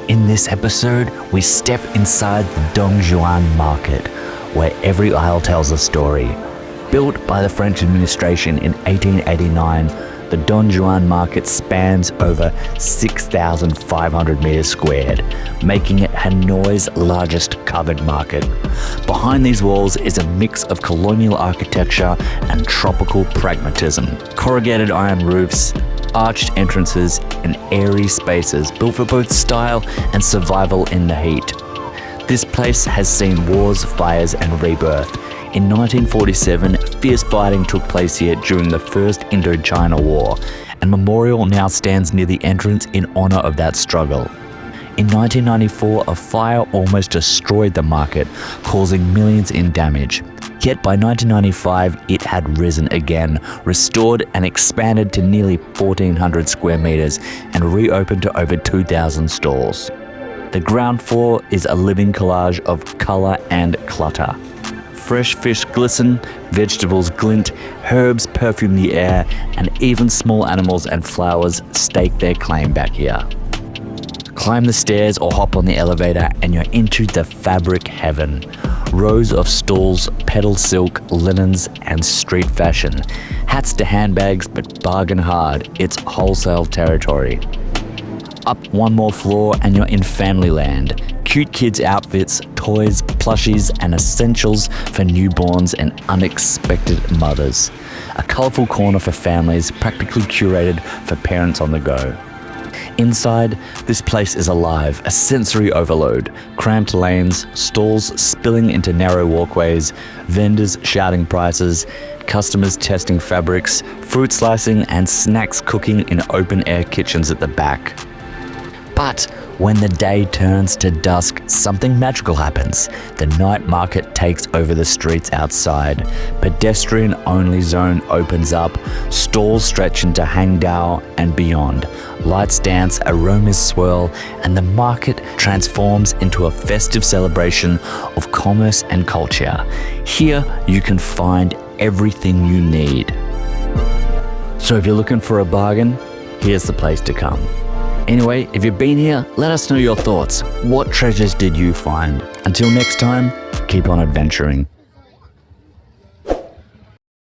In this episode, we step inside the Đồng Xuan Market, where every aisle tells a story. Built by the French administration in 1889, the Đồng Xuan Market spans over 6,500 meters squared, making it Hanoi's largest covered market. Behind these walls is a mix of colonial architecture and tropical pragmatism. Corrugated iron roofs, arched entrances, and airy spaces built for both style and survival in the heat. This place has seen wars, fires, and rebirth. In 1947, fierce fighting took place here during the First Indochina War, and a memorial now stands near the entrance in honor of that struggle. In 1994, a fire almost destroyed the market, causing millions in damage. Yet by 1995, it had risen again, restored and expanded to nearly 1,400 square meters and reopened to over 2,000 stalls. The ground floor is a living collage of color and clutter. Fresh fish glisten, vegetables glint, herbs perfume the air, and even small animals and flowers stake their claim back here. Climb the stairs or hop on the elevator and you're into the fabric heaven. Rows of stalls peddle silk, linens, and street fashion. Hats to handbags, but bargain hard. It's wholesale territory. Up one more floor and you're in family land. Cute kids' outfits, toys, plushies, and essentials for newborns and unexpected mothers. A colourful corner for families, practically curated for parents on the go. Inside, this place is alive, a sensory overload. Cramped lanes, stalls spilling into narrow walkways, vendors shouting prices, customers testing fabrics, fruit slicing, and snacks cooking in open-air kitchens at the back. But when the day turns to dusk, something magical happens. The night market takes over the streets outside. Pedestrian-only zone opens up. Stalls stretch into Hangdao and beyond. Lights dance, aromas swirl, and the market transforms into a festive celebration of commerce and culture. Here, you can find everything you need. So if you're looking for a bargain, here's the place to come. Anyway, if you've been here, let us know your thoughts. What treasures did you find? Until next time, keep on adventuring.